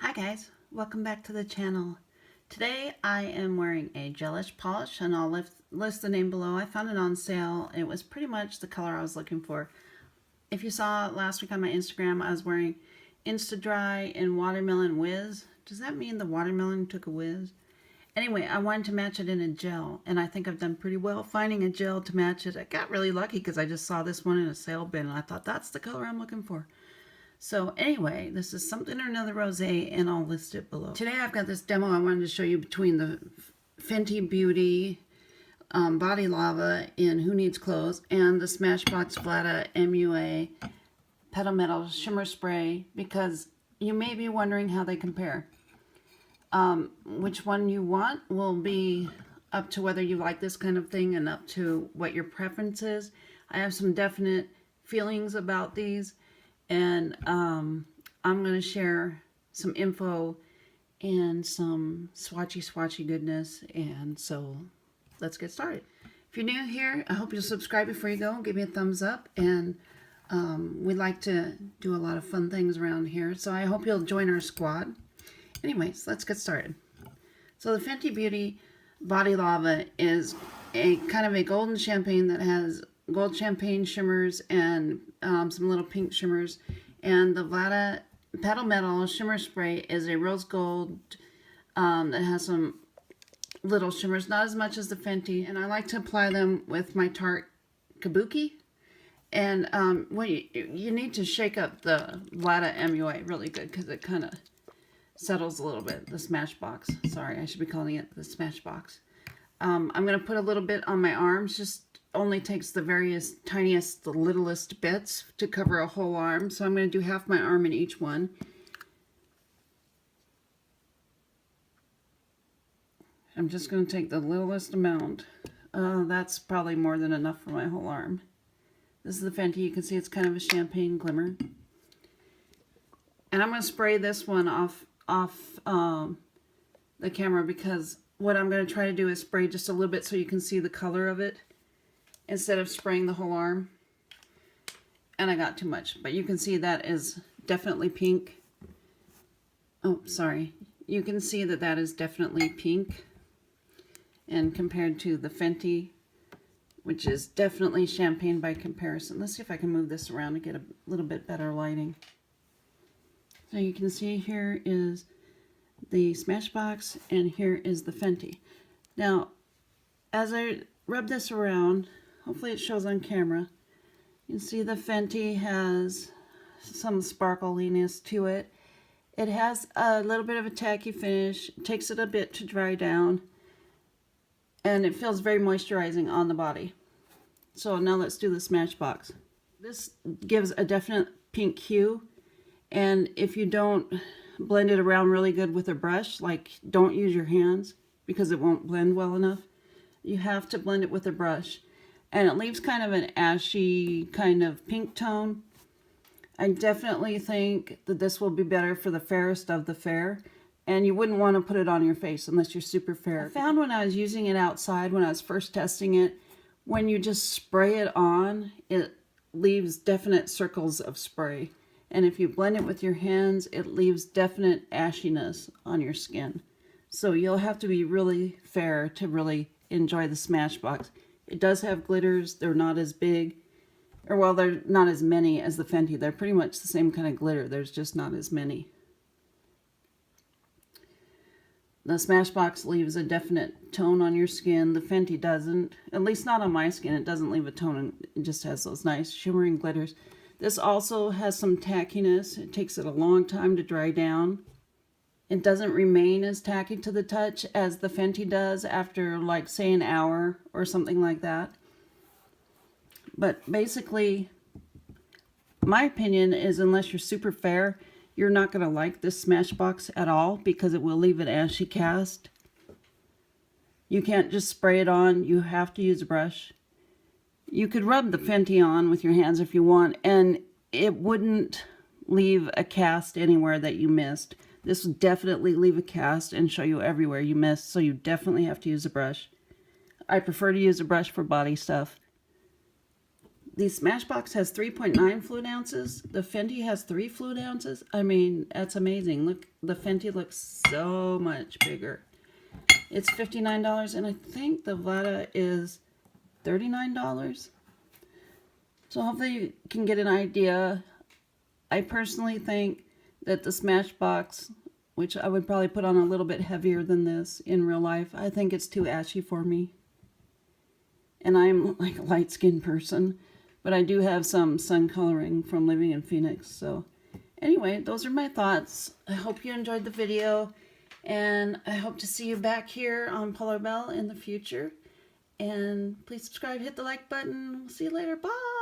Hi guys, welcome back to the channel. Today I am wearing a gelish polish and I'll list the name below. I found it on sale. It was pretty much the color I was looking for. If you saw last week on my Instagram, I was wearing Insta Dry in Watermelon Whiz. Does that mean the watermelon took a whiz? Anyway, I wanted to match it in a gel, and I think I've done pretty well finding a gel to match it. I got really lucky because I just saw this one in a sale bin and I thought that's the color I'm looking for. So anyway, this is Something or Another Rosé, and I'll list it below. Today I've got this demo I wanted to show you between the Fenty Beauty Body Lava in Who Needs Clothes and the Smashbox Vlada Mua Petal Metal Shimmer Spray, because you may be wondering how they compare. Which one you want will be up to whether you like this kind of thing and up to what your preference is. I have some definite feelings about these, and I'm going to share some info and some swatchy goodness, and so let's get started. If you're new here, I hope you'll subscribe before you go. Give me a thumbs up, and we like to do a lot of fun things around here, so I hope you'll join our squad. Anyways, let's get started. So the Fenty Beauty Body Lava is a kind of a golden champagne that has gold champagne shimmers and some little pink shimmers. And the Vlada Petal Metal Shimmer Spray is a rose gold that has some little shimmers, not as much as the Fenty. And I like to apply them with my Tarte Kabuki. And well, you need to shake up the Vlada MUA really good because it kind of settles a little bit. The Smashbox. Sorry, I should be calling it the Smashbox. I'm going to put a little bit on my arms. Just only takes the various tiniest, the littlest bits to cover a whole arm. So I'm going to do half my arm in each one. I'm just going to take the littlest amount. That's probably more than enough for my whole arm. This is the Fenty. You can see it's kind of a champagne glimmer. And I'm going to spray this one off the camera, because what I'm going to try to do is spray just a little bit so you can see the color of it instead of spraying the whole arm. And I got too much, but you can see that is definitely pink. Oh, sorry. You can see that that is definitely pink, and compared to the Fenty, which is definitely champagne by comparison. Let's see if I can move this around to get a little bit better lighting. So you can see here is the Smashbox and here is the Fenty. Now, as I rub this around, hopefully it shows on camera, you can see the Fenty has some sparkliness to it. It has a little bit of a tacky finish. It takes it a bit to dry down, and it feels very moisturizing on the body. So now let's do the Smashbox. This gives a definite pink hue. And if you don't blend it around really good with a brush, like don't use your hands because it won't blend well enough. You have to blend it with a brush. And it leaves kind of an ashy kind of pink tone. I definitely think that this will be better for the fairest of the fair. And you wouldn't want to put it on your face unless you're super fair. I found when I was using it outside, when I was first testing it, when you just spray it on, it leaves definite circles of spray. And if you blend it with your hands, it leaves definite ashiness on your skin. So you'll have to be really fair to really enjoy the Smashbox. It does have glitters. They're not as big, or well, they're not as many as the Fenty. They're pretty much the same kind of glitter. There's just not as many. The Smashbox leaves a definite tone on your skin. The Fenty doesn't. At least not on my skin. It doesn't leave a tone. It just has those nice shimmering glitters. This also has some tackiness. It takes it a long time to dry down. It doesn't remain as tacky to the touch as the Fenty does after, like, say, an hour or something like that. But basically, my opinion is, unless you're super fair, you're not going to like this Smashbox at all, because it will leave an ashy cast. You can't just spray it on. You have to use a brush. You could rub the Fenty on with your hands if you want, and it wouldn't leave a cast anywhere that you missed. This would definitely leave a cast and show you everywhere you missed, so you definitely have to use a brush. I prefer to use a brush for body stuff. The Smashbox has 3.9 fluid ounces. The Fenty has 3 fluid ounces. I mean, that's amazing. Look, the Fenty looks so much bigger. It's $59, and I think the Vlada is $39. So hopefully you can get an idea. I personally think that the Smashbox, which I would probably put on a little bit heavier than this in real life, I think it's too ashy for me. And I'm like a light-skinned person. But I do have some sun coloring from living in Phoenix. So anyway, those are my thoughts. I hope you enjoyed the video. And I hope to see you back here on Polar Bell in the future. And please subscribe, hit the like button. We'll see you later. Bye!